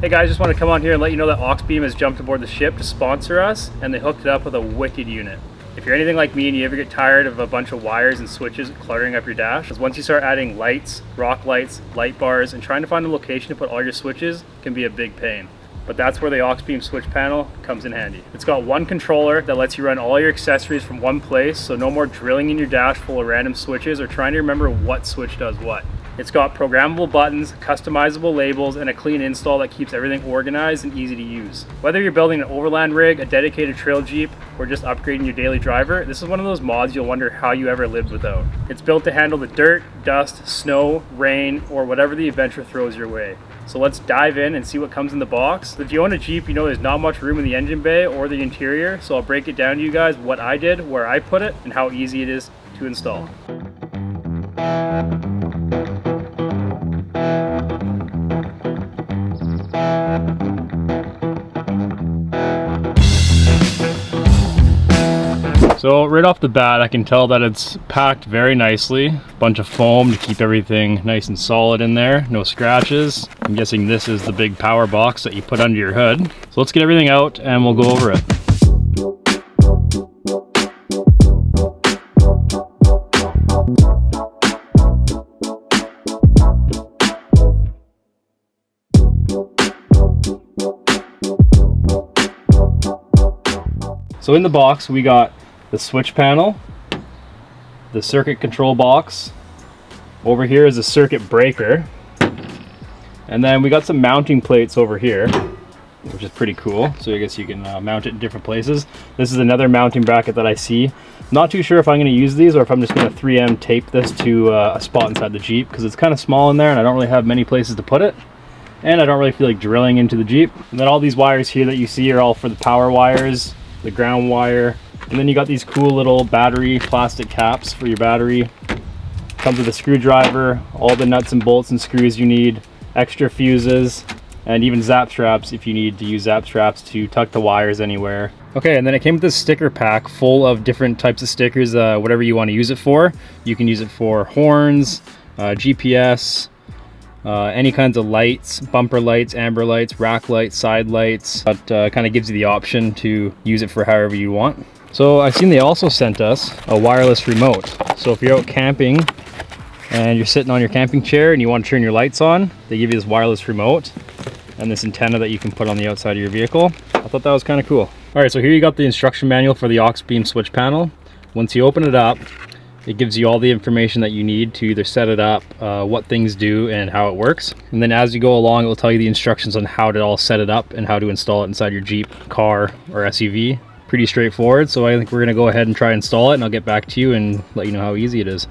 Hey guys, just want to come on here and let you know that Auxbeam has jumped aboard the ship to sponsor us, and they hooked it up with a wicked unit. If you're anything like me and you ever get tired of a bunch of wires and switches cluttering up your dash, because once you start adding lights, rock lights, light bars, and trying to find a location to put all your switches can be a big pain. But that's where the Auxbeam switch panel comes in handy. It's got one controller that lets you run all your accessories from one place, so no more drilling in your dash full of random switches or trying to remember what switch does what. It's got programmable buttons, customizable labels, and a clean install that keeps everything organized and easy to use. Whether you're building an overland rig, a dedicated trail Jeep, or just upgrading your daily driver, this is one of those mods you'll wonder how you ever lived without. It's built to handle the dirt, dust, snow, rain, or whatever the adventure throws your way. So let's dive in and see what comes in the box. If you own a Jeep, you know there's not much room in the engine bay or the interior, so I'll break it down to you guys what I did, where I put it, and how easy it is to install. So right off the bat, I can tell that it's packed very nicely. A bunch of foam to keep everything nice and solid in there, no scratches. I'm guessing this is the big power box that you put under your hood. So let's get everything out and we'll go over it. So in the box, we got the switch panel, the circuit control box. Over here is a circuit breaker. And then we got some mounting plates over here, which is pretty cool. So I guess you can mount it in different places. This is another mounting bracket that I see. Not too sure if I'm going to use these or if I'm just going to 3M tape this to a spot inside the Jeep, because it's kind of small in there and I don't really have many places to put it. And I don't really feel like drilling into the Jeep. And then all these wires here that you see are all for the power wires, the ground wire. And then you got these cool little battery plastic caps for your battery. Comes with a screwdriver, all the nuts and bolts and screws you need, extra fuses, and even zap straps if you need to use zap straps to tuck the wires anywhere. Okay, and then it came with this sticker pack full of different types of stickers, whatever you want to use it for. You can use it for horns, GPS, any kinds of lights, bumper lights, amber lights, rack lights, side lights. That kind of gives you the option to use it for however you want. So I've seen they also sent us a wireless remote. So if you're out camping and you're sitting on your camping chair and you want to turn your lights on, they give you this wireless remote and this antenna that you can put on the outside of your vehicle. I thought that was kind of cool. All right, so here you got the instruction manual for the Auxbeam switch panel. Once you open it up, it gives you all the information that you need to either set it up, what things do, and how it works. And then as you go along, it will tell you the instructions on how to all set it up and how to install it inside your Jeep, car, or SUV. Pretty straightforward, so I think we're gonna go ahead and try and install it, and I'll get back to you and let you know how easy it is.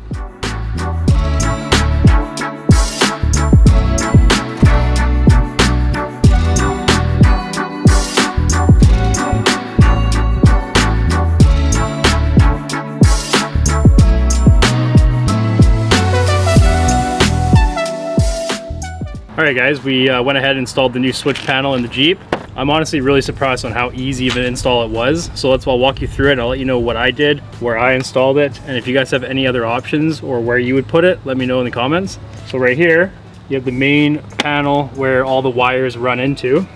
Alright guys, we went ahead and installed the new switch panel in the Jeep. I'm honestly really surprised on how easy of an install it was. So I'll walk you through it and I'll let you know what I did, where I installed it, and if you guys have any other options or where you would put it, let me know in the comments. So right here, you have the main panel where all the wires run into.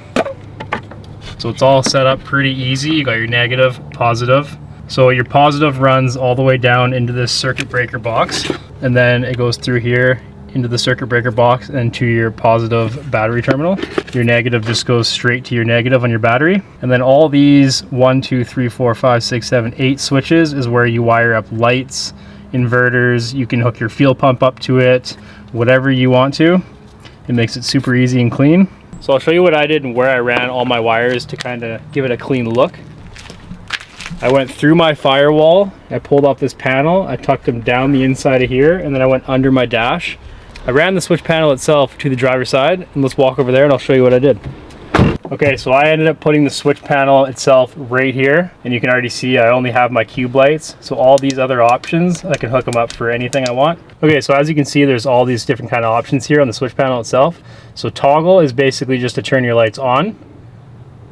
So it's all set up pretty easy. You got your negative, positive. So your positive runs all the way down into this circuit breaker box, and then it goes through here into the circuit breaker box and to your positive battery terminal. Your negative just goes straight to your negative on your battery. And then all these 1, 2, 3, 4, 5, 6, 7, 8 switches is where you wire up lights, inverters. You can hook your fuel pump up to it, whatever you want to. It makes it super easy and clean. So I'll show you what I did and where I ran all my wires to kind of give it a clean look. I went through my firewall, I pulled off this panel, I tucked them down the inside of here, and then I went under my dash. I ran the switch panel itself to the driver's side, and let's walk over there and I'll show you what I did. Okay, so I ended up putting the switch panel itself right here, and you can already see I only have my cube lights. So all these other options, I can hook them up for anything I want. Okay, so as you can see, there's all these different kind of options here on the switch panel itself. So toggle is basically just to turn your lights on.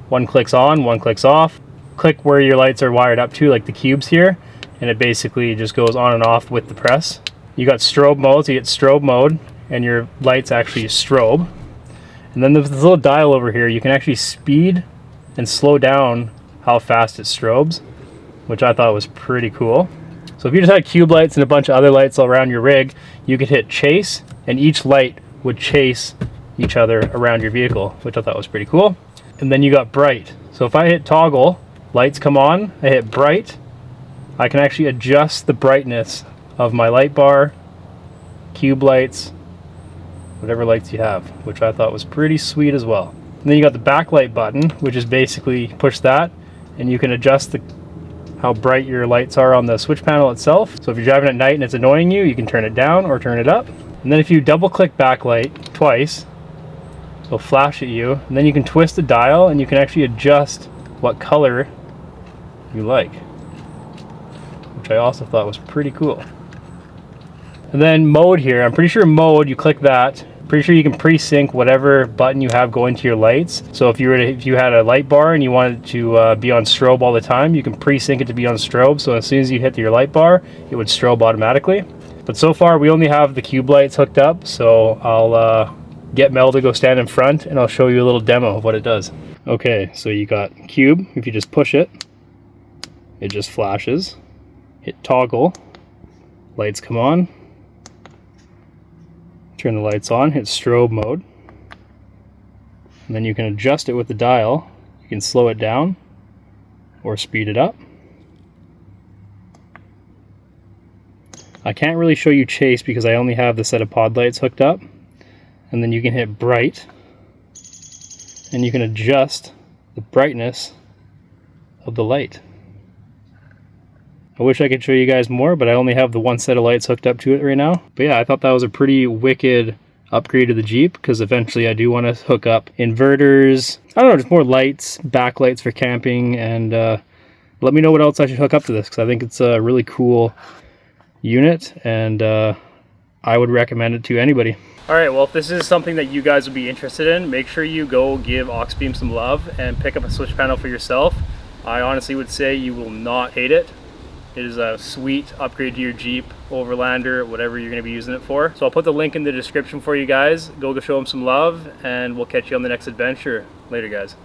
One clicks on, one clicks off. Click where your lights are wired up to, like the cubes here, and it basically just goes on and off with the press. You got strobe mode, so you get strobe mode, and your lights actually strobe. And then there's this little dial over here. You can actually speed and slow down how fast it strobes, which I thought was pretty cool. So if you just had cube lights and a bunch of other lights all around your rig, you could hit chase and each light would chase each other around your vehicle, which I thought was pretty cool. And then you got bright. So if I hit toggle, lights come on, I hit bright, I can actually adjust the brightness of my light bar, cube lights, whatever lights you have, which I thought was pretty sweet as well. And then you got the backlight button, which is basically push that and you can adjust how bright your lights are on the switch panel itself. So if you're driving at night and it's annoying you, you can turn it down or turn it up. And then if you double click backlight twice, it'll flash at you, and then you can twist the dial and you can actually adjust what color you like, which I also thought was pretty cool. And then mode here, I'm pretty sure mode, you click that, pretty sure you can pre-sync whatever button you have going to your lights. So if you had a light bar and you wanted to be on strobe all the time, you can pre-sync it to be on strobe, so as soon as you hit your light bar, it would strobe automatically. But so far we only have the cube lights hooked up, so I'll get Mel to go stand in front and I'll show you a little demo of what it does. Okay, so you got cube. If you just push it, it just flashes. Hit toggle, lights come on. Turn the lights on, hit strobe mode. And then you can adjust it with the dial. You can slow it down or speed it up. I can't really show you chase because I only have the set of pod lights hooked up. And then you can hit bright and you can adjust the brightness of the light. I wish I could show you guys more, but I only have the one set of lights hooked up to it right now. But yeah, I thought that was a pretty wicked upgrade to the Jeep, because eventually I do want to hook up inverters, I don't know, just more lights, backlights for camping, and let me know what else I should hook up to this, because I think it's a really cool unit, and I would recommend it to anybody. Alright, well if this is something that you guys would be interested in, make sure you go give Auxbeam some love and pick up a switch panel for yourself. I honestly would say you will not hate it. It is a sweet upgrade to your Jeep, Overlander, whatever you're going to be using it for. So I'll put the link in the description for you guys. Go show them some love, and we'll catch you on the next adventure. Later, guys.